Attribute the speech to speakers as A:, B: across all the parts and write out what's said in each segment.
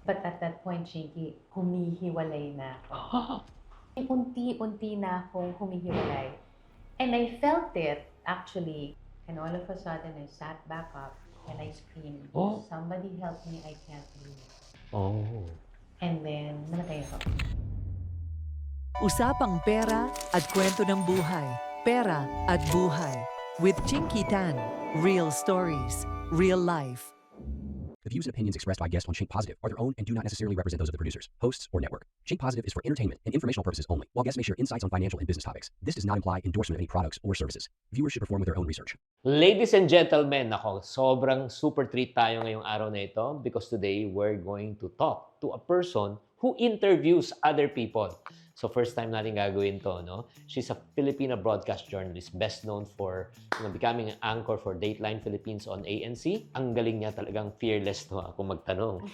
A: But at that point, Chinky, humihiwalay na ako. Unti-unti na akong humihiwalay. And I felt it, actually. And all of a sudden, I sat back up and I screamed,
B: Oh.
A: somebody help me, I can't breathe.
B: Oh.
A: And then, namatay ako.
C: Usapang pera at kwento ng buhay. Pera at buhay. With Chinky Tan. Real stories. Real life.
D: The views and opinions expressed by guests on Shink Positive are their own and do not necessarily represent those of the producers, hosts, or network. Shink Positive is for entertainment and informational purposes only, while guests may share insights on financial and business topics. This does not imply endorsement of any products or services. Viewers should perform with their own research.
B: Ladies and gentlemen, ako, sobrang super treat tayo ngayong araw na ito because today we're going to talk to a person who interviews other people. So first time natin gagawin to, no? She's a Filipina broadcast journalist, best known for becoming an anchor for Dateline Philippines on ANC. Ang galing niya, talagang fearless to kung magtanong.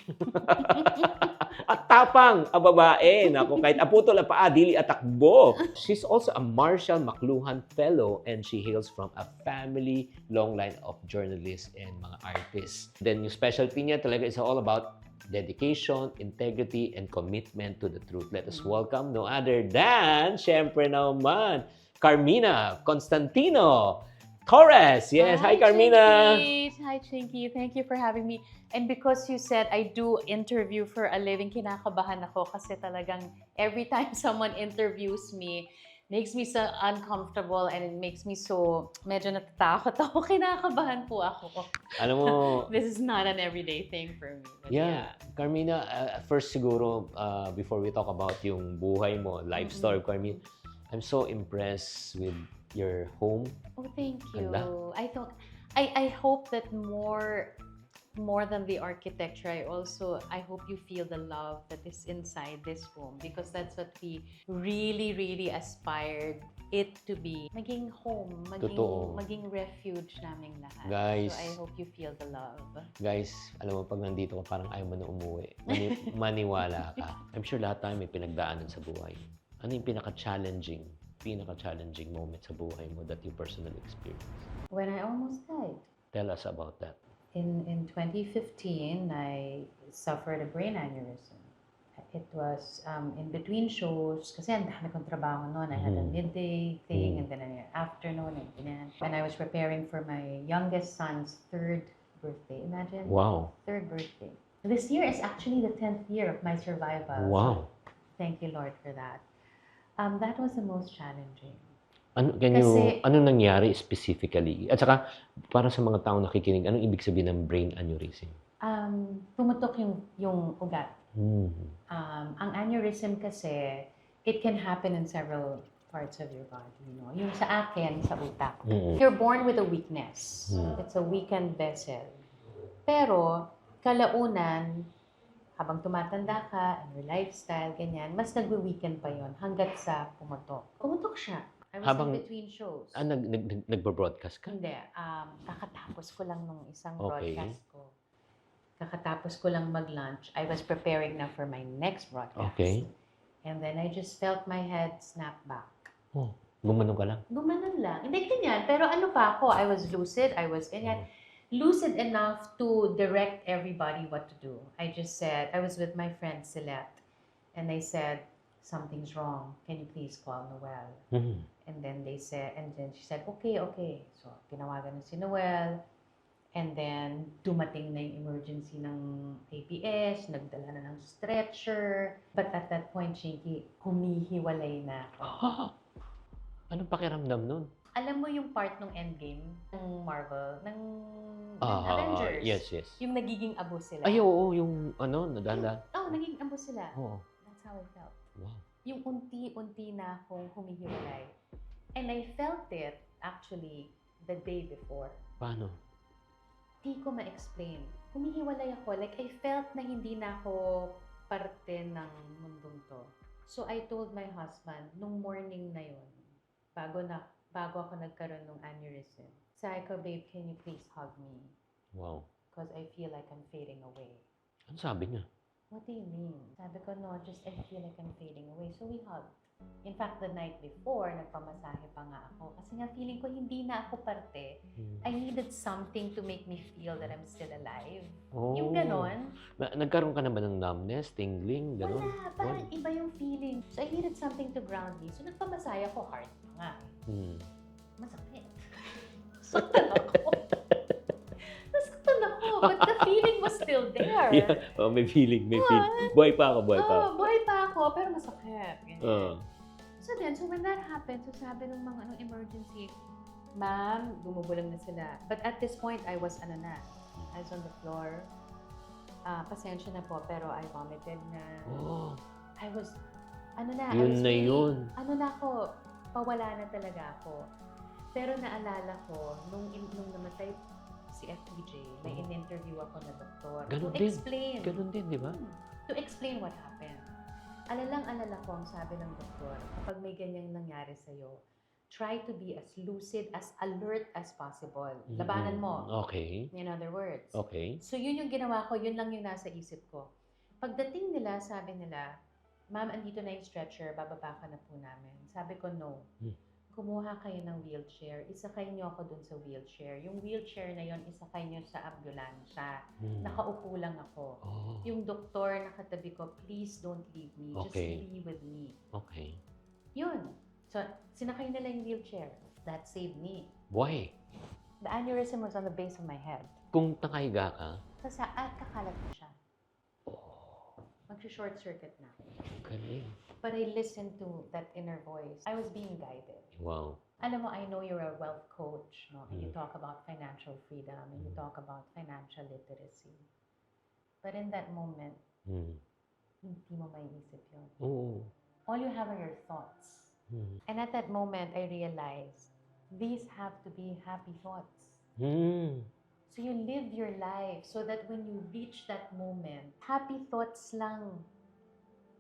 B: At tapang, babae, naku, kahit aputol ang paa, dili at takbo. She's also a Marshall McLuhan Fellow and she hails from a family long line of journalists and mga artists. Then yung specialty niya talaga is all about dedication, integrity, and commitment to the truth. Let us welcome no other than, syempre naman, Carmina Constantino Torres. Yes, hi Carmina.
A: Chinky. Hi, Chinky. Thank you for having me. And because you said I do interview for a living, kinakabahan ako kasi talagang every time someone interviews me, makes me so uncomfortable and it makes me so medyo natatakot ako. Kinakabahan po ako.
B: Alam mo,
A: This is not an everyday thing for me. But
B: yeah, Carmina, first siguro, before we talk about yung buhay mo, life story of Carmina, I'm so impressed with your home.
A: Oh, thank you.
B: Ganda.
A: I hope that more than the architecture, I hope you feel the love that is inside this home because that's what we really aspired it to be. Maging home,
B: Totoo.
A: maging refuge naming lahat.
B: Guys.
A: So I hope you feel the love.
B: Guys, alam mo, pag nandito ka, parang ayaw mo na umuwi. Maniwala ka. I'm sure lahat tayo may pinagdaanan sa buhay. Ano yung pinaka-challenging moment sa buhay mo that you personally experienced?
A: When I almost died.
B: Tell us about that.
A: In 2015, I suffered a brain aneurysm. It was in between shows, kasi ang dami kong trabaho noon. I had a midday thing and then an afternoon and ganyan. When I was preparing for my youngest son's 3rd birthday, imagine.
B: Wow.
A: 3rd birthday. This year is actually the 10th year of my survival.
B: Wow.
A: So thank you, Lord, for that. That was the most challenging.
B: Ano nangyari specifically? At saka, para sa mga taong nakikinig, anong ibig sabihin ng brain aneurysm?
A: Pumutok yung ugat. Ang aneurysm kasi, it can happen in several parts of your body. You know? Yung sa akin, sa utak. You're born with a weakness. It's a weakened vessel. Pero, kalaunan, habang tumatanda ka, and your lifestyle, ganyan, mas nagwe-weaken pa yon hanggat sa pumutok. Pumutok siya. I was in between shows.
B: Nagbo-broadcast ka?
A: Hindi. Kakatapos ko lang nung isang
B: Okay.
A: broadcast ko. Kakatapos ko lang mag-lunch. I was preparing na for my next broadcast.
B: Okay.
A: And then I just felt my head snap back.
B: Oh, gumanon ka lang?
A: Gumanon lang. Hindi ganyan. Pero ano pa ako? I was lucid. I was ganyan. Lucid enough to direct everybody what to do. I just said, I was with my friend Silette. And I said, something's wrong. Can you please call Noel? And then she said, okay. So, tinawagan na si Noel. And then, dumating na yung emergency ng APS, nagdala na ng stretcher. But at that point, Chinky, humihiwalay na ako.
B: Anong pakiramdam nun?
A: Alam mo yung part ng Endgame, ng Marvel, ng Avengers?
B: Yes.
A: Yung nagiging abo sila.
B: Ay, oo, yung nadala.
A: Nagiging abo sila.
B: Oo.
A: That's how I felt.
B: Wow.
A: Yung unti-unti na akong humihiwalay. And I felt it, actually, the day before.
B: Paano?
A: Di ko ma-explain. Humihiwalay ako. Like, I felt na hindi na ako parte ng mundong to. So, I told my husband, nung morning na yun, bago ako nagkaroon ng aneurysm, sabi ko, babe, can you please hug me?
B: Wow.
A: Because I feel like I'm fading away.
B: Ano sabi niya?
A: What do you mean? Sabi ko, no, just I feel like I'm fading away. So we hugged. In fact, the night before, nagpamasahe pa nga ako. Kasi nga feeling ko hindi na ako parte. I needed something to make me feel that I'm still alive.
B: Oh.
A: Yung ganon,
B: Nagkaroon ka na ba ng numbness, tingling, gano'n?
A: wala. Parang iba yung feeling. So I needed something to ground me. So nagpamasahe ako, hard pa nga. Masakit. Saktan ako. Nasaktan ako. But the feeling was still there.
B: Yeah. Oh, may feeling, may feeling. Buhay pa ako, buhay pa ako.
A: Buhay pa ako, pero masakit. Ganyan.
B: Oh.
A: So when that happened, so sabi ng mga emergency, ma'am, bumubulang na sila. But at this point, I was on the floor. Pasensya na po, pero I vomited na.
B: Oh.
A: I was
B: Yun na
A: really,
B: yun.
A: ako, pawala na talaga ako. Pero naalala ko, nung namatay si FPJ, may in-interview ako na doktor.
B: Ganun
A: to
B: din.
A: explain.
B: Ganun din, di ba?
A: To explain what happened. Alalang-alala ko ang sabi ng doktor, kapag may ganyang nangyari sa'yo, try to be as lucid, as alert as possible. Labanan mo.
B: Okay.
A: In other words.
B: Okay.
A: So yun yung ginawa ko, yun lang yung nasa isip ko. Pagdating nila, sabi nila, ma'am, andito na yung stretcher, bababa ka na po namin. Sabi ko, no. Kumuha kayo ng wheelchair, isakay niyo ako dun sa wheelchair. Yung wheelchair na yon, isakay niyo sa ambulansya. Nakaupo lang ako.
B: Oh.
A: Yung doktor nakatabi ko, please don't leave me.
B: Okay.
A: Just be with me.
B: Okay.
A: Yun. So, sinakay nila yung wheelchair. That saved me.
B: Why?
A: The aneurysm was on the base of my head.
B: Kung nakahiga ka,
A: Kasi kakalat na siya. Mag-short circuit na.
B: galing.
A: But I listened to that inner voice. I was being guided.
B: Wow.
A: Alam mo, I know you're a wealth coach, no? And you talk about financial freedom, and you talk about financial literacy. But in that moment, hindi mo maiisip yun.
B: Oo.
A: All you have are your thoughts. And at that moment, I realized, these have to be happy thoughts. So you live your life so that when you reach that moment, happy thoughts lang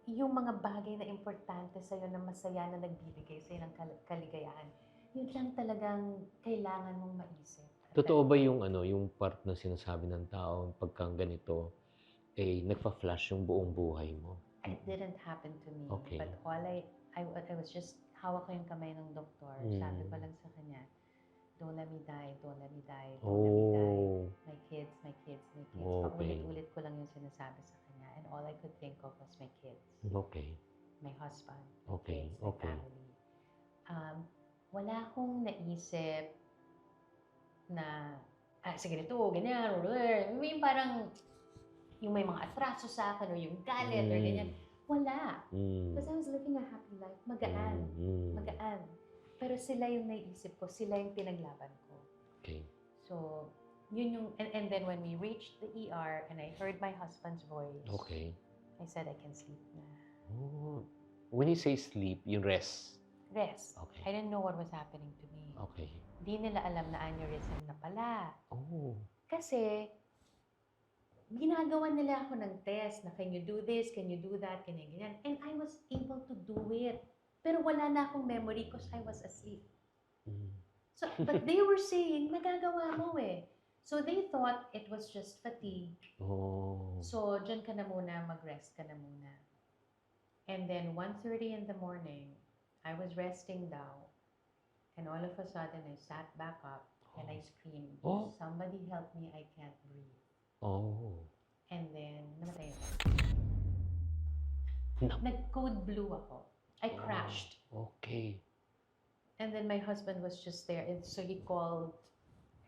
A: yung mga bagay na importante sa'yo na masaya na nagbibigay sa'yo ng kaligayahan. Yun lang talagang kailangan mong maisip.
B: Totoo ba yung yung part na sinasabi ng tao pagka ganito, nagpa-flash yung buong buhay mo?
A: It didn't happen to me.
B: Okay.
A: But all I was just, hawak ko yung kamay ng doktor. Sabi ko lang sa kanya, don't let me die, don't let me die, don't let me die. My kids, my kids, my kids.
B: Okay.
A: Paulit-ulit ko lang yung sinasabi sa kanya. And all I could think of was my kids.
B: Okay.
A: My husband.
B: Okay.
A: Kids, my
B: Okay.
A: family. Wala akong naisip na, sige nito, ganyan, or yung parang, yung may mga atraso sa akin, or yung galit, or ganyan. Wala. Because I was living a happy life. Magaan. Magaan. Pero sila yung naisip ko, sila yung pinaglaban ko.
B: Okay.
A: So, yun yung, and then when we reached the ER, and I heard my husband's voice,
B: Okay.
A: I said, I can sleep na.
B: Oh. When you say sleep, yung rest.
A: Rest.
B: Okay.
A: I didn't know what was happening to me.
B: Okay.
A: Di nila alam na aneurysm na pala.
B: Oh.
A: Kasi, ginagawa nila ako ng test na can you do this, can you do that, ganyan. And I was able to do it. Pero wala na akong memory because I was asleep. So, but they were saying, nagagawa mo eh. So they thought it was just fatigue.
B: Oh.
A: So, dyan ka na muna, mag-rest ka na muna. And then 1:30 in the morning, I was resting down. And all of a sudden, I sat back up and I screamed,
B: Oh.
A: somebody help me, I can't breathe.
B: Oh.
A: And then, namatay ako.
B: No.
A: Nag-code blue ako. I crashed.
B: Okay.
A: And then my husband was just there. And so he called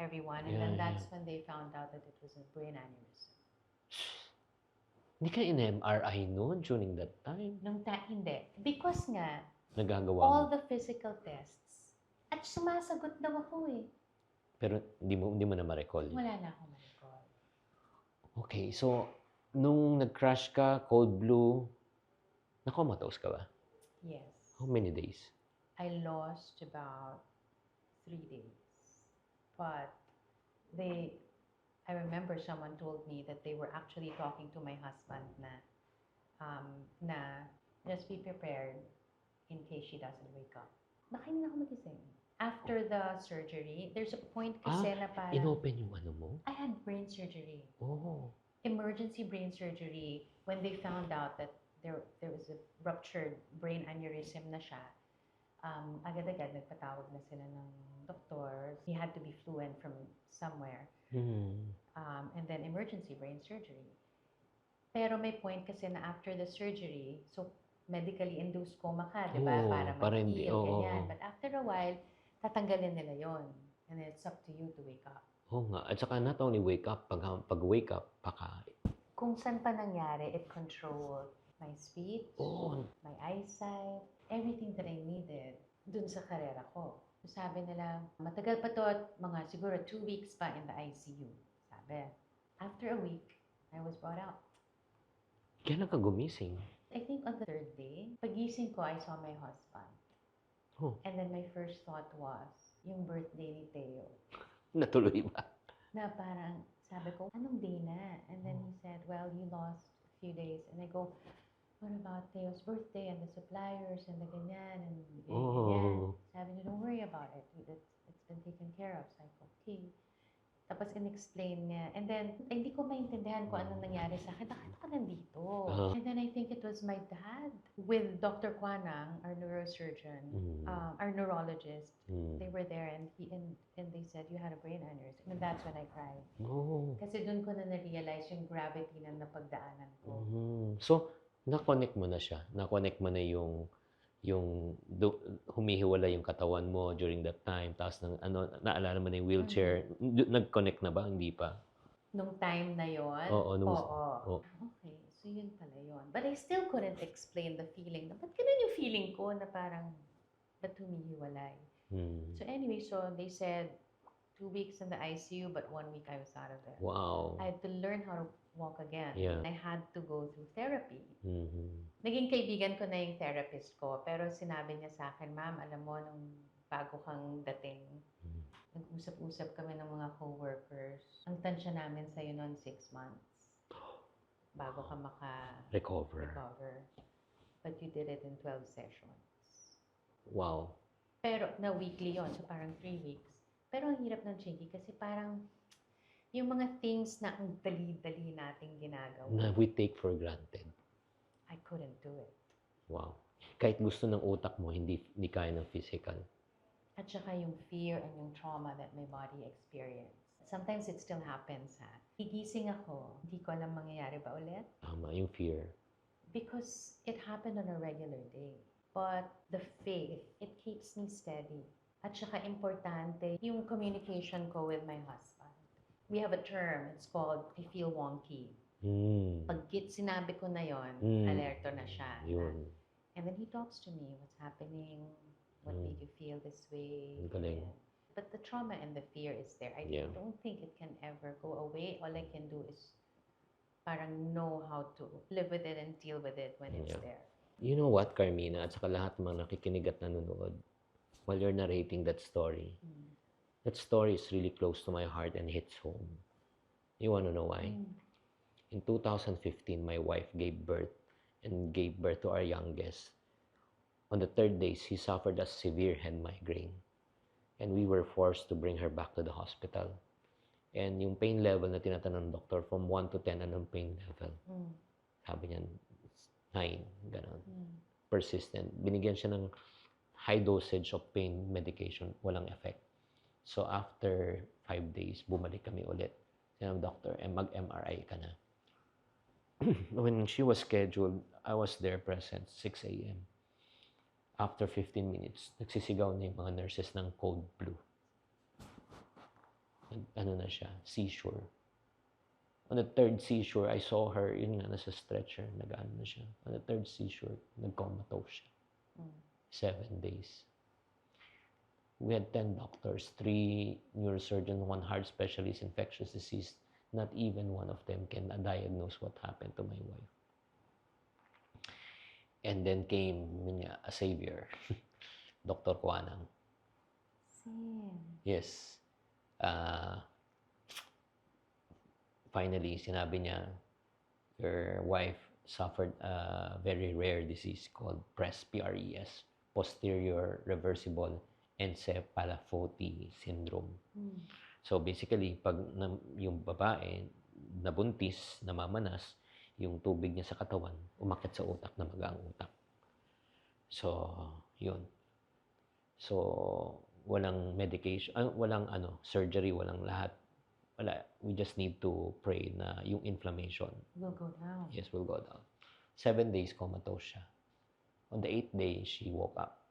A: everyone. And then that's when they found out that it was a brain aneurysm.
B: Hindi ka in-MRI noon during that time?
A: Hindi. Because nga,
B: Nagagawa
A: all
B: mo.
A: the physical tests, at sumasagot daw ako eh.
B: Pero hindi mo na ma-recall.
A: Wala na akong ma-recall.
B: Okay, so nung nag-crash ka, cold blue, na-comatose ka ba?
A: Yes.
B: How many days?
A: I lost about 3 days. But I remember someone told me that they were actually talking to my husband na just be prepared in case she doesn't wake up. Baka hindi na ako magising. After the surgery, there's a point kasi na parang,
B: Inopen yung mo?
A: I had brain surgery.
B: Oh.
A: Emergency brain surgery when they found out that there was a ruptured brain aneurysm na siya. Agad-agad nagpatawag na sila ng doctor. He had to be fluent from somewhere. And then emergency brain surgery. Pero may point kasi na after the surgery, so medically induced coma ka, di ba?
B: Oo,
A: Para
B: hindi.
A: mag-heal,
B: Oo,
A: ganyan.
B: oo.
A: But after a while, tatanggalin nila yon. And it's up to you to wake up.
B: Oo nga. At saka not only wake up, pag wake up, pakain.
A: Kung saan pa nangyari, it controlled my speech,
B: Oo.
A: my eyesight, everything that I needed dun sa karera ko. So sabi nila, matagal pa to at mga siguro 2 weeks pa in the ICU. Sabi. After a week, I was brought out.
B: Kailan ka gumising?
A: I think on the third day, pagising ko, I saw my husband.
B: Oh.
A: And then my first thought was, yung birthday ni Theo.
B: Natuloy ba?
A: Na parang, sabi ko, anong day na? And then he said, well, you lost a few days. And I go, what about Theo's birthday and the suppliers and the ganyan and ganyan? Sabi niya, don't worry about it. It's been taken care of. So I go, okay. Tapos in-explain niya. And then, hindi ko maintindihan kung anong nangyari sa akin. Bakit ako nandito? And then I think it was my dad with Dr. Kwanang, our neurosurgeon, our neurologist. They were there and they said, you had a brain aneurysm. And that's when I cried.
B: Oh.
A: Kasi doon ko na na-realize yung gravity na napagdaanan ko.
B: So, na-connect mo na siya. Na-connect mo na yung humihiwala yung katawan mo during that time. Tapos naalala mo na yung wheelchair. Nag-connect na ba? Hindi pa?
A: Nung time na yon?
B: Oo.
A: Oo. Okay, so yun pala yun. But I still couldn't explain the feeling. Ba't ganun yung feeling ko na parang, ba't humihiwalay? So anyway, so they said 2 weeks in the ICU, but 1 week I was out of it.
B: Wow.
A: I had to learn how to walk again.
B: Yeah.
A: I had to go through therapy.
B: Mm-hmm.
A: Naging kaibigan ko na yung therapist ko, pero sinabi niya sa akin, ma'am, alam mo, nung bago kang dating, nag-usap-usap kami ng mga co-workers. Ang tansya namin sa'yo noon 6 months bago ka
B: Recover.
A: But you did it in 12 sessions.
B: Wow.
A: Pero na weekly yon, so parang 3 weeks. Pero ang hirap ng Chinky kasi parang yung mga things na ang dali-dali nating ginagawa.
B: Na we take for granted.
A: I couldn't do it.
B: Wow. Kahit gusto ng utak mo, hindi kaya ng physical.
A: At saka yung fear and yung trauma that my body experienced. Sometimes it still happens, ha. Higising ako, hindi ko alam mangyayari ba ulit.
B: Tama, yung fear.
A: Because it happened on a regular day. But the faith, it keeps me steady. At saka importante yung communication ko with my husband. We have a term, it's called, I feel wonky. Pag sinabi ko na yon, alerto na siya.
B: Yun.
A: And then he talks to me, what's happening, what made you feel this way.
B: Ang galing.
A: But the trauma and the fear is there. I don't think it can ever go away. All I can do is parang know how to live with it and deal with it when it's there.
B: You know what, Carmina, at saka lahat ng mga nakikinig at nanonood, while you're narrating that story is really close to my heart and hits home. You want to know why? In 2015, my wife gave birth to our youngest. On the 3rd day, she suffered a severe head migraine. And we were forced to bring her back to the hospital. And yung pain level na tinatanong ng doctor, from 1 to 10, anong pain level? Sabi niya, 9, gano'n. Persistent. Binigyan siya ng high dosage of pain medication, walang effect. So after 5 days, bumalik kami ulit. Sinabi ng doctor, mag-MRI ka na. When she was scheduled, I was there present, 6 a.m. After 15 minutes, nagsisigaw na yung mga nurses ng cold blue. Ano na siya, seizure. On the 3rd seizure, I saw her, yun nga, nasa stretcher, nag-ano na siya. On the 3rd seizure, nag-comatose siya. 7 days. We had 10 doctors, 3 neurosurgeons, 1 heart specialist, infectious disease. Not even one of them can diagnose what happened to my wife. And then came a savior, Dr. Kwanang. Yes. Finally, sinabi niya, your wife suffered a very rare disease called PRES, P-R-E-S, posterior reversible encephalopathy syndrome. So basically, pag yung babae nabuntis, namamanas, yung tubig niya sa katawan, umakyat sa utak na magang utak. So, yun. So, walang medication, walang surgery, walang lahat. Wala. We just need to pray na yung inflammation,
A: Will go down.
B: yes, will go down. 7 days comatose siya. On the 8th day, she woke up.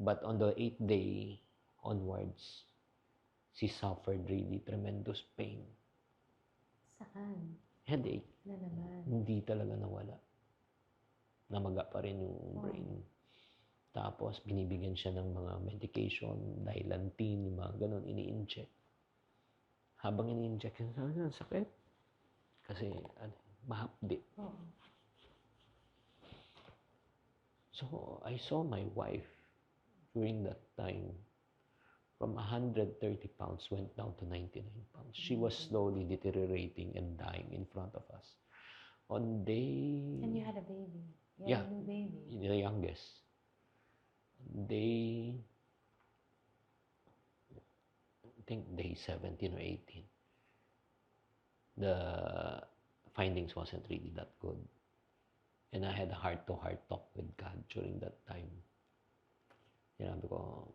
B: But on the 8th day onwards, she suffered really tremendous pain.
A: Saan?
B: Headache.
A: Na naman.
B: Hindi talaga nawala. Namaga pa rin yung brain. Tapos, binibigyan siya ng mga medication, Dilantin, yung mga ganun, ini-inject. Habang ini-inject, ang sakit. Kasi, mahapdi.
A: Oo.
B: So, I saw my wife during that time. From 130 pounds, went down to 99 pounds. She was slowly deteriorating and dying in front of us. On day...
A: And you had a baby. You
B: Yeah.
A: had a new baby.
B: The youngest. Day... I think day 17 or 18. The findings wasn't really that good. And I had a heart-to-heart talk with God during that time. Sinabi ko,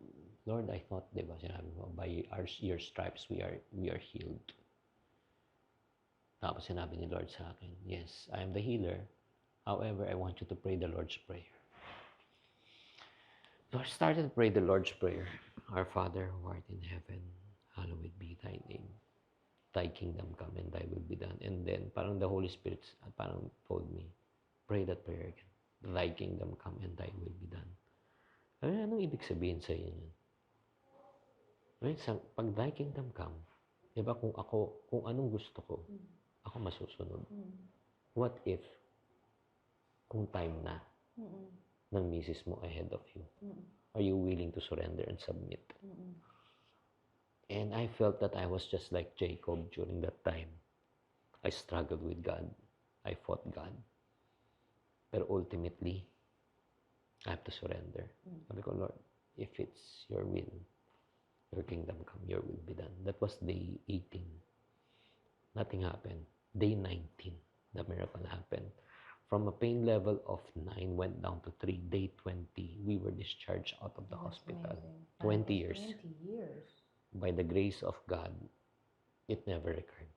B: Lord, I thought, di ba, sinabi ko, by your stripes, we are healed. Tapos sinabi ni Lord sa akin, yes, I am the healer. However, I want you to pray the Lord's Prayer. So I started to pray the Lord's Prayer. Our Father who art in heaven, hallowed be thy name. Thy kingdom come and thy will be done. And then, parang the Holy Spirit parang told me, pray that prayer again. Thy kingdom come and thy will be done. Anong ibig sabihin sa iyo yun? Right? Pag thy kingdom come, di ba kung anong gusto ko, ako masusunod. What if, kung time na, ng misis mo ahead of you? Are you willing to surrender and submit? And I felt that I was just like Jacob during that time. I struggled with God. I fought God. Pero ultimately, I have to surrender. Sabi ko, Lord, if it's your will, your kingdom come, your will be done. That was day 18. Nothing happened. Day 19, the miracle happened. From a pain level of 9, went down to 3. Day 20, we were discharged out of the
A: That's
B: hospital.
A: amazing.
B: 20 years.
A: 20 years.
B: By the grace of God, it never recurred.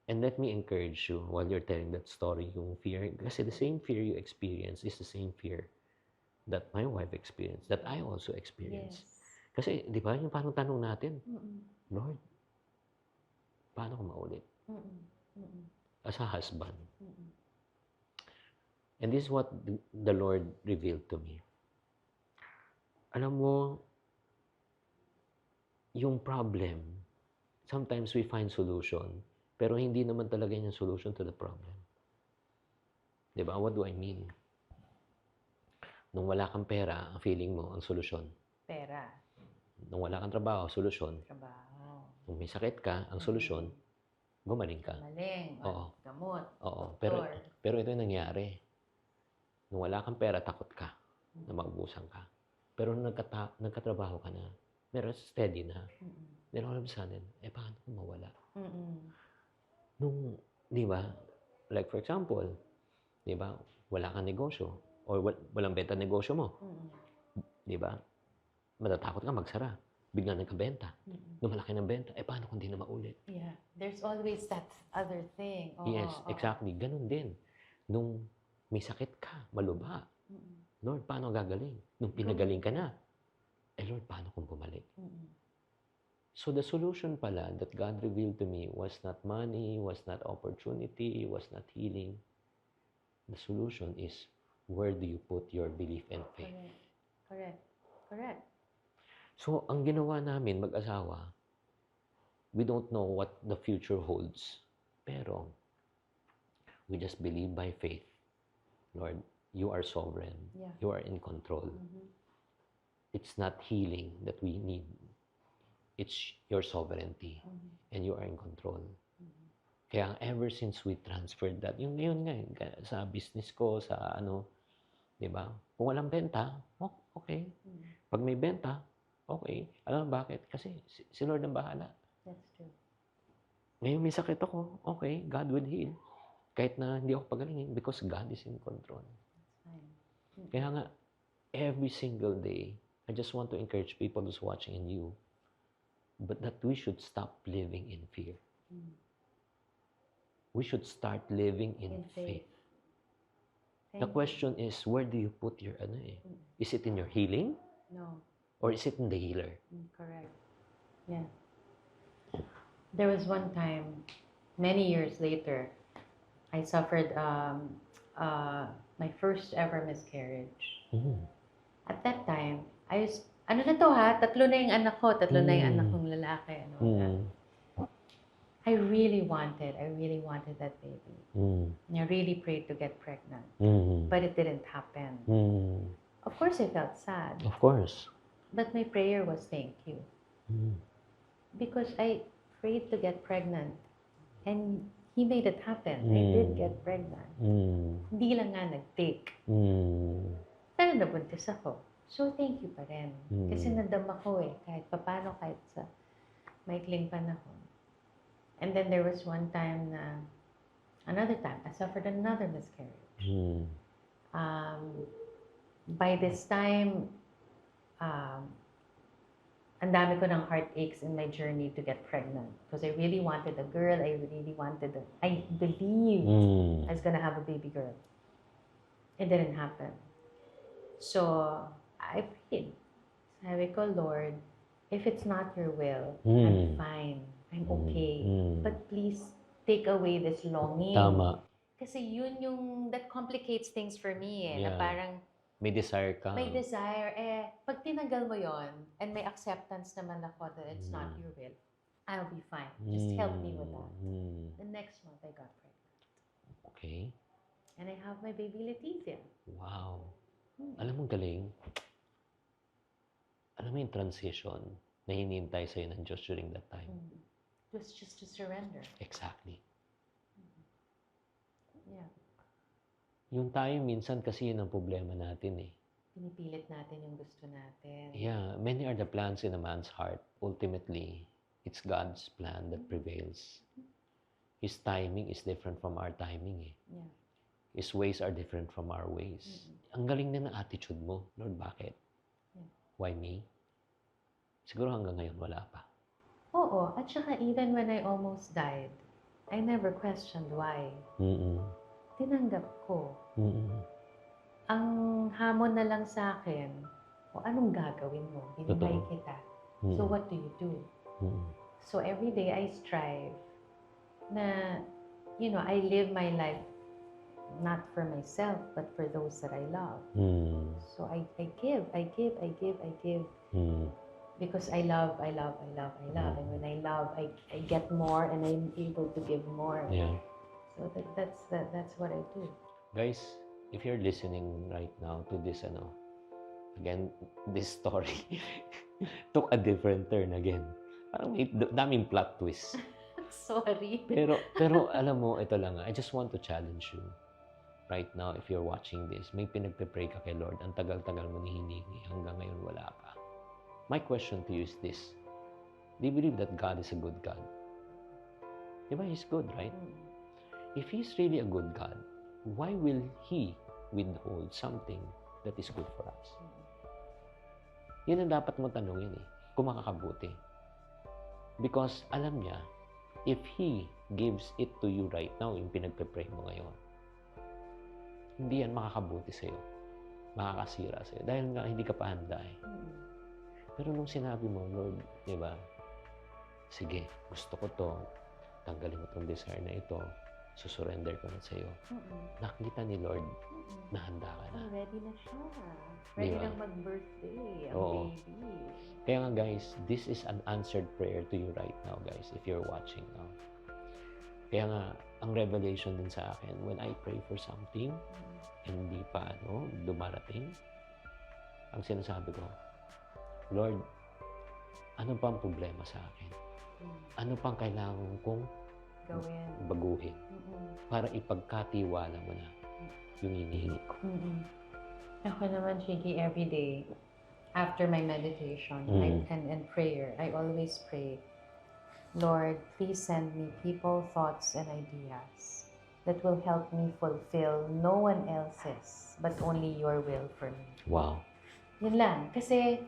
B: And let me encourage you while you're telling that story, yung fear, kasi the same fear you experience is the same fear that my wife experienced, that I also experienced.
A: Yes.
B: Kasi, di ba, yung parang tanong natin, Lord, paano ko maulit? As a husband. And this is what the Lord revealed to me. Alam mo, yung problem, sometimes we find solution, pero hindi naman talaga yung solution to the problem. Di ba? What do I mean? Nung wala kang pera, ang feeling mo, ang solusyon.
A: Pera.
B: Nung wala kang trabaho, solusyon.
A: Trabaho.
B: Nung may sakit ka, ang solusyon, gumaling ka.
A: Maling.
B: Oo.
A: Gamot.
B: Oo.
A: Doktor.
B: Pero ito yung nangyari. Nung wala kang pera, takot ka na maubusan ka. Pero nung nagkatrabaho ka na, meron steady na. Then all of a sudden, paano kung mawala? Nung, di ba, like for example, di ba, wala kang negosyo or walang benta negosyo mo. Di ba? Matatakot ka magsara. Bigla nagkabenta. Nung malaki ng benta, paano kung di na maulit?
A: Yeah. There's always that other thing.
B: Yes, exactly. Ganun din. Nung may sakit ka, malubha. Lord, paano gagaling? Nung pinagaling ka na, Lord, paano kung bumalik? So the solution pala that God revealed to me was not money, was not opportunity, was not healing. The solution is, where do you put your belief and faith?
A: Correct.
B: So, ang ginawa namin mag-asawa, we don't know what the future holds. Pero, we just believe by faith. Lord, you are sovereign.
A: Yeah.
B: You are in control. It's not healing that we need. It's your sovereignty. And you are in control. Kaya ever since we transferred that, yung ngayon nga, sa business ko, sa di ba? Kung walang benta, okay. Pag may benta, okay. Alam mo bakit? Kasi si Lord ang bahala.
A: That's true.
B: Ngayon may sakit ako, okay, God will heal. Kahit na hindi ako pagalingin because God is in control.
A: Fine.
B: Kaya nga, every single day, I just want to encourage people who's watching and you, but that we should stop living in fear.
A: Mm.
B: We should start living in faith. The
A: Thank you.
B: question is, where do you put your ano eh? Is it in your healing?
A: No.
B: Or is it in the healer?
A: Correct. Yeah. There was one time, many years later, I suffered my first ever miscarriage.
B: Mm.
A: At that time, I was, ano na to ha? Tatlo na yung anak ko. Tatlo na yung anak
B: Mm.
A: kong lalaki. Ano,
B: Mm.
A: I really wanted that baby.
B: Mm.
A: And I really prayed to get pregnant.
B: Mm.
A: But it didn't happen.
B: Mm.
A: Of course, I felt sad.
B: Of course.
A: But my prayer was thank you.
B: Mm.
A: Because I prayed to get pregnant. And He made it happen. I did get pregnant.
B: Mm.
A: Hindi lang nga nag-take.
B: Mm.
A: Pero nabuntis ako. So, thank you pa rin.
B: Mm.
A: Kasi nadama ko eh. Kahit papano, kahit sa maikling panahon. And then there was one time na, another time, I suffered another miscarriage.
B: Mm.
A: By this time, ang dami ko ng heartaches in my journey to get pregnant. Because I really wanted a girl. I believed
B: Mm.
A: I was gonna have a baby girl. It didn't happen. So, I prayed. Sabi ko, Lord, if it's not your will, I'm fine. I'm okay.
B: Mm.
A: But please, take away this longing.
B: Tama.
A: Kasi yun yung, that complicates things for me eh. Na
B: Yeah.
A: parang,
B: May desire ka.
A: may desire, pag tinanggal mo yon and may acceptance naman ako that it's not your will, I'll be fine. Just help me with that.
B: Mm.
A: The next month, I got pregnant.
B: Okay.
A: And I have my baby Letizia.
B: Wow. Alam mo, galing. Alam mo yung transition na hinihintay sa'yo ng Diyos during that time.
A: It was just to surrender.
B: Exactly.
A: Yeah.
B: Yung tayo minsan kasi yun ang problema natin eh.
A: Pinipilit natin yung gusto natin.
B: Yeah, many are the plans in a man's heart. Ultimately, it's God's plan that prevails. His timing is different from our timing eh.
A: Yeah.
B: His ways are different from our ways. Ang galing na ng attitude mo. Lord, bakit?
A: Yeah.
B: Why me? Siguro hanggang ngayon wala pa.
A: Oo. At saka even when I almost died, I never questioned why.
B: Mm-mm.
A: Tinanggap ko.
B: Mm-mm.
A: Ang hamon na lang sa akin, o anong gagawin mo? Binuhay
B: Totoo.
A: kita.
B: Mm-mm.
A: So what do you do?
B: Mm-mm.
A: So every day I strive na, I live my life not for myself, but for those that I love.
B: Mm.
A: So I give.
B: Mm.
A: Because I love. And when I love, I get more and I'm able to give more.
B: Yeah.
A: So that's what I do.
B: Guys, if you're listening right now to this, again, this story took a different turn again. Parang may daming plot twist.
A: Sorry.
B: Pero alam mo, ito lang, I just want to challenge you. Right now, if you're watching this, may pinagpe-pray ka kay Lord, ang tagal-tagal mo hinihingi, hanggang ngayon wala pa. My question to you is this. Do you believe that God is a good God? Diba, He's good, right? If He's really a good God, why will He withhold something that is good for us? Yun ang dapat mo tanungin eh, kung makakabuti. Because alam niya, if He gives it to you right now, yung pinagpe-pray mo ngayon, hindi yan makakabuti sa'yo. Makakasira sa'yo. Dahil nga hindi ka pa handa eh. Pero nung sinabi mo, Lord, di ba? Sige, gusto ko to. Tanggalin mo tong desire na ito. Susurrender ko na sa'yo. Nakita ni Lord na handa ka na.
A: Ready na siya. Ready
B: Diba?
A: na mag-birthday ang
B: Oo.
A: baby.
B: Kaya nga guys, this is an answered prayer to you right now guys, if you're watching now. Kaya nga, ang revelation din sa akin, when I pray for something, hindi pa dumarating, ang sinasabi ko, Lord, ano pang problema sa akin? Ano pang kailangan kong
A: Gawin.
B: baguhin para ipagkatiwala mo na yung hinihingi ko?
A: Ako naman, Shiggy, every day, after my meditation and prayer, I always pray Lord, please send me people, thoughts, and ideas that will help me fulfill no one else's, but only your will for me.
B: Wow.
A: Yun lang. Kasi,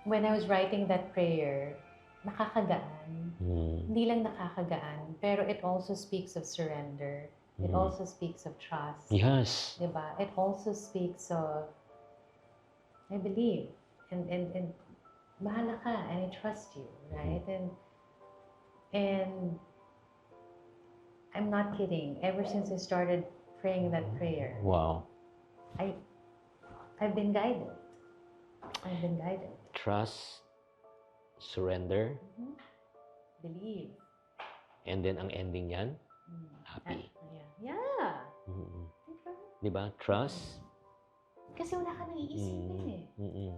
A: when I was writing that prayer, nakakagaan. Hindi lang nakakagaan, pero it also speaks of surrender. It also speaks of trust.
B: Yes.
A: Diba? It also speaks of, I believe, and bahala ka, and I trust you, right? And I'm not kidding. Ever since I started praying that prayer,
B: Wow.
A: I've been guided. I've been guided.
B: Trust, surrender,
A: Believe.
B: and then ang ending yan, happy.
A: Yeah.
B: Mm-mm.
A: Diba?
B: Diba? Trust.
A: Kasi wala ka nang iisipin eh.
B: Mm-mm.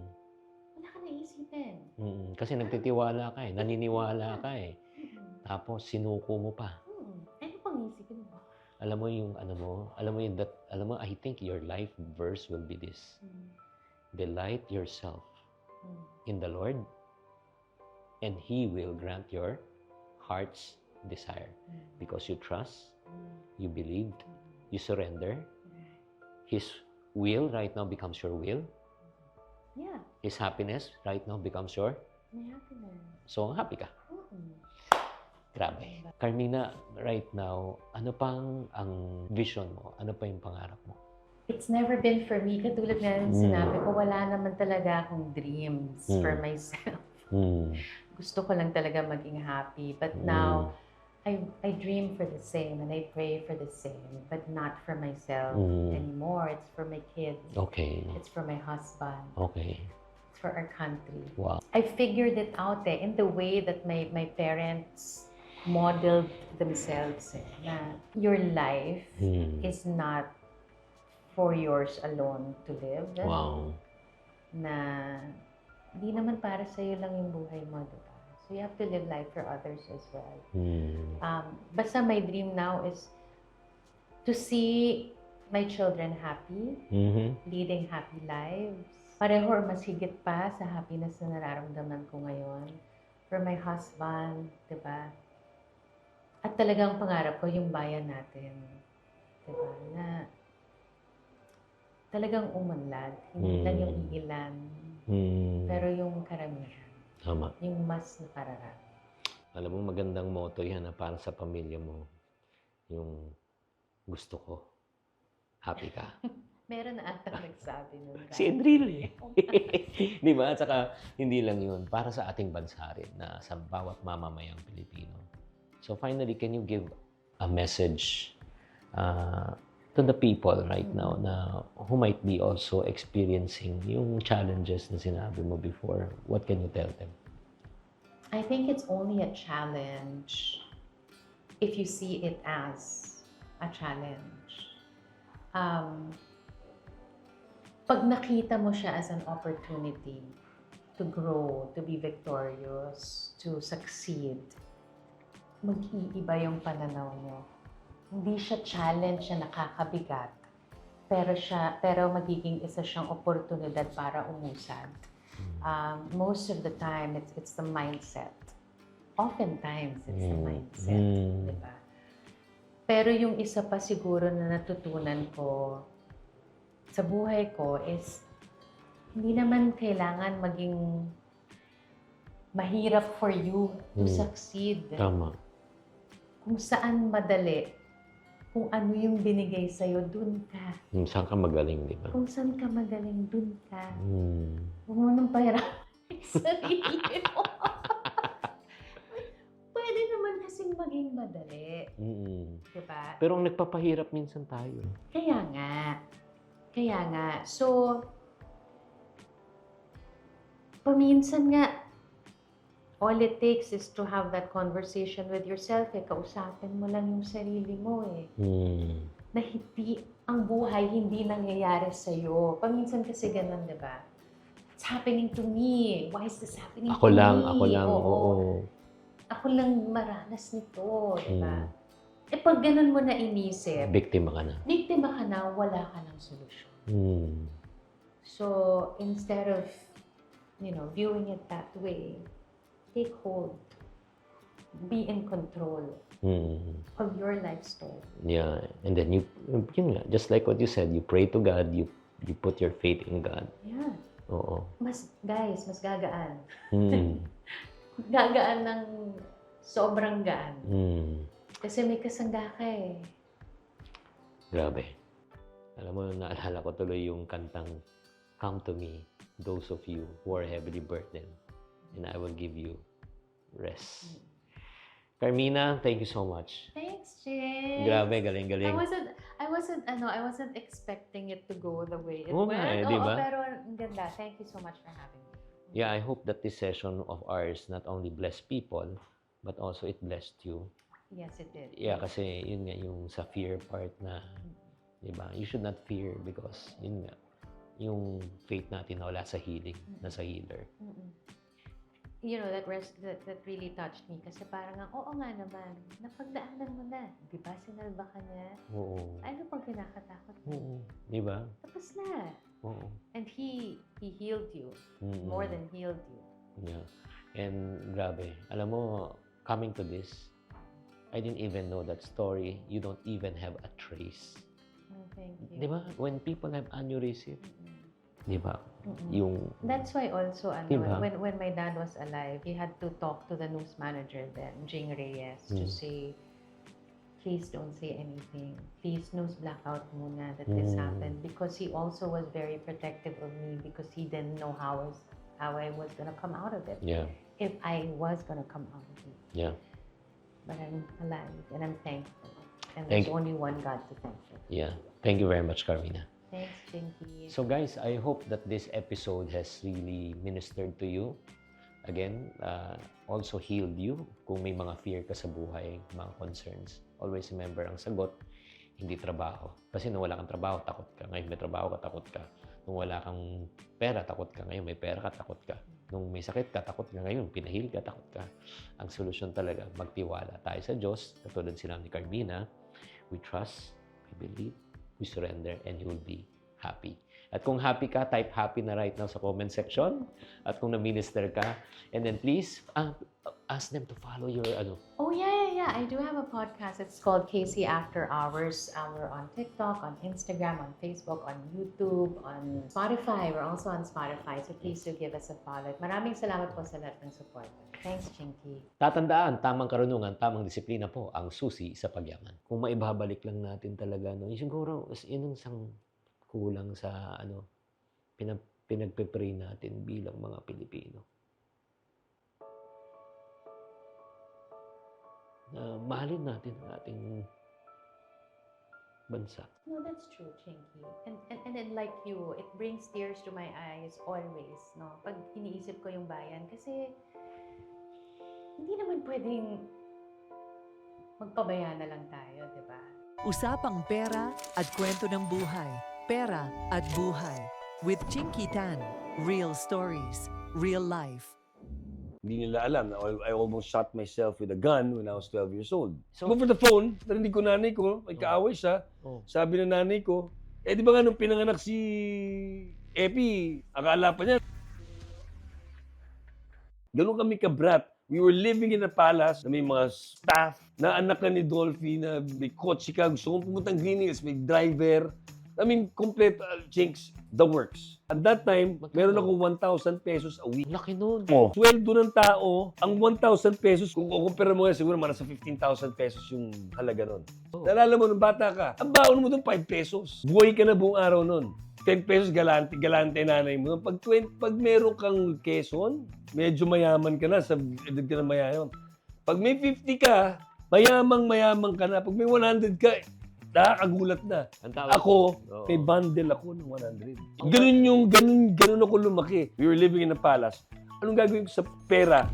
A: Wala ka nang iisipin.
B: Mm-mm. Kasi nagtitiwala ka eh. Naniniwala ka eh. Tapos sinuko mo pa.
A: Ano pang iisipin mo?
B: Alam mo yung I think your life verse will be this. Delight yourself in the Lord, and He will grant your heart's desire. Because you trust, you believed, you surrender. His will right now becomes your will.
A: Yeah.
B: His happiness right now becomes your.
A: May happiness.
B: So, happy ka. Grabe. Carmina, right now, ano pang ang vision mo? Ano pa yung pangarap mo?
A: It's never been for me. Katulad nga ng sinabi ko, wala naman talaga akong dreams for myself. Gusto ko lang talaga maging happy. But now, I dream for the same and I pray for the same, but not for myself anymore. It's for my kids.
B: Okay.
A: It's for my husband.
B: Okay.
A: It's for our country.
B: Wow.
A: I figured it out in the way that my parents modeled themselves. Na your life is not for yours alone to live.
B: Wow.
A: Na di naman para sa'yo lang yung buhay mo, diba? So you have to live life for others as well. Basta my dream now is to see my children happy, leading happy lives. Pareho or mas higit pa sa happiness na nararamdaman ko ngayon. For my husband, diba? At talagang pangarap ko yung bayan natin. Diba? Na talagang umunlad. Hindi lang yung ilan, pero yung karamihan.
B: Tama.
A: Yung mas nakararami.
B: Alam mo, magandang motto yan na para sa pamilya mo. Yung gusto ko, happy ka.
A: Meron na ata nagsabi nun.
B: Si Enril eh. Di ba? At saka, hindi lang yun. Para sa ating bansa rin na sa bawat mamamayang Pilipino. So finally, can you give a message to the people right now na who might be also experiencing yung challenges na sinabi mo before? What can you tell them?
A: I think it's only a challenge if you see it as a challenge. Pag nakita mo siya as an opportunity to grow, to be victorious, to succeed, mag-iiba yung pananaw mo. Hindi siya challenge na nakakabigat, pero magiging isa siyang oportunidad para umusad. Most of the time, it's the mindset. Oftentimes, it's the mindset. Diba? Pero yung isa pa siguro na natutunan ko sa buhay ko is hindi naman kailangan maging mahirap for you to succeed.
B: Tama.
A: Kung saan madali, kung ano yung binigay sa'yo, dun ka.
B: Saan ka magaling, di ba?
A: Kung saan ka magaling, dun ka. Huwag mo nang pahirapan yung sarili mo. Pwede naman kasing maging madali. Diba?
B: Pero ang nagpapahirap minsan tayo.
A: Kaya nga. So, paminsan nga, all it takes is to have that conversation with yourself. Kausapin mo lang yung sarili mo Na hindi, ang buhay hindi nangyayari sa'yo. Paminsan kasi ganun, di ba? It's happening to me. Why is this happening to me?
B: Ako lang, oo.
A: Ako lang maranas nito, di ba? Pag ganun mo na inisip,
B: Biktima ka na.
A: Wala ka ng solusyon. So, instead of, viewing it that way, take hold be in control
B: Mm.
A: of your life story.
B: Yeah. And then yun nga, just like what you said, you pray to God, you put your faith in God.
A: Yeah.
B: Oo.
A: Mas gagaan.
B: Mm.
A: Gagaan ng sobrang gaan.
B: Mm.
A: Kasi may kasangga ka eh.
B: Grabe. Alam mo, naalala ko tuloy yung kantang Come to me, those of you who are heavily burdened, and I will give you rest. Carmina, thank you so much.
A: Thanks, Jay.
B: Grabe, galing-galing.
A: I wasn't expecting it to go the way it
B: Oo nga
A: went.
B: eh, di ba?
A: Pero ang ganda. Thank you so much for having me.
B: Yeah, I hope that this session of ours not only blessed people, but also it blessed you.
A: Yes, it did.
B: Yeah, kasi yun nga yung sa fear part na, di ba? You should not fear because yun nga, yung faith natin na wala sa healing, nasa healer.
A: Mm-mm. You know, that really touched me. Kasi parang, oo nga naman, napagdaanan mo na. Di ba? Sinalba ka niya.
B: Oo.
A: Ano pang kinakatakot mo?
B: Oo. Di ba?
A: Tapos na.
B: Oo.
A: And he healed you.
B: Mm-mm.
A: More than healed you.
B: Yeah. And grabe, alam mo, coming to this, I didn't even know that story. You don't even have a trace.
A: Oh, thank you.
B: Di ba? When people have aneurysm, di ba?
A: Mm-mm.
B: Yung,
A: That's why also,
B: Diba?
A: when my dad was alive, he had to talk to the news manager then, Jing Reyes, to say, please don't say anything. Please news blackout muna that this happened. Because he also was very protective of me because he didn't know how I was going to come out of it.
B: yeah,
A: If I was going to come out of it.
B: yeah,
A: But I'm alive and I'm thankful. And
B: Thank
A: there's
B: you.
A: only one God to thank for.
B: yeah. Thank you very much, Carmina.
A: Thanks, Chinky.
B: So guys, I hope that this episode has really ministered to you. Again, also healed you kung may mga fear ka sa buhay, mga concerns. Always remember, ang sagot, hindi trabaho. Kasi nung wala kang trabaho, takot ka. Ngayon may trabaho ka, takot ka. Nung wala kang pera, takot ka. Ngayon may pera ka, takot ka. Nung may sakit ka, takot ka. Ngayon, pinahil ka, takot ka. Ang solusyon talaga, magtiwala tayo sa Diyos. Katulad sila ni Carmina, we trust, we believe, we surrender, and you will be happy. At kung happy ka, type happy na right now sa comment section. At kung na-minister ka, and then please, ask them to follow your,
A: Oh, yeah. I do have a podcast. It's called Casey After Hours. We're on TikTok, on Instagram, on Facebook, on YouTube, on Spotify. We're also on Spotify. So please do give us a follow. Maraming salamat po sa lahat ng support. Thanks, Chinky.
B: Tatandaan, tamang karunungan, tamang disiplina po ang susi sa pagyaman. Kung maibabalik lang natin talaga, no, siguro, yun ang isang kulang sa, pinagpe-pray natin bilang mga Pilipino. Na mahalin natin ang ating bansa.
A: No, that's true, Chinky. And then like you, it brings tears to my eyes always, no? Pag iniisip ko yung bayan. Kasi, hindi naman pwedeng magpabaya na lang tayo, di ba?
C: Usapang pera at kwento ng buhay. Pera at buhay. With Chinky Tan. Real stories. Real life.
E: Hindi nila alam na I almost shot myself with a gun when I was 12 years old.
B: So-
E: So, over the phone, narinig ko nanay ko, may kaaway siya.
B: Oh.
E: Sabi ng nanay ko, di ba nga nung pinanganak si Epi, akala pa niya. Ganun kami kabrat. We were living in a palace na may mga staff na anak na ni Dolphy na may kotse ka, gusto kong pumuntang Green Hills, may driver. I mean, complete chinks, the works. At that time, meron ako 1,000 pesos a week.
B: Laki nun.
E: Sweldo ng tao, ang 1,000 pesos, kung kukumpara mo nga, siguro mga nasa 15,000 pesos yung halaga nun. Nalala mo, nung bata ka, ang baon mo doon 5 pesos. Buhay ka na buong araw nun. 10 pesos, galante nanay mo. Pag meron kang Quezon, medyo mayaman ka na, sa edad ka na mayaman. Pag may 50 ka, mayamang ka na. Pag may 100 ka, nakakagulat na.
B: Ang tawag
E: Ako,
B: Oo.
E: may bundle ako ng 100. Ganun ako lumaki. We were living in a palace. Anong gagawin ko sa pera?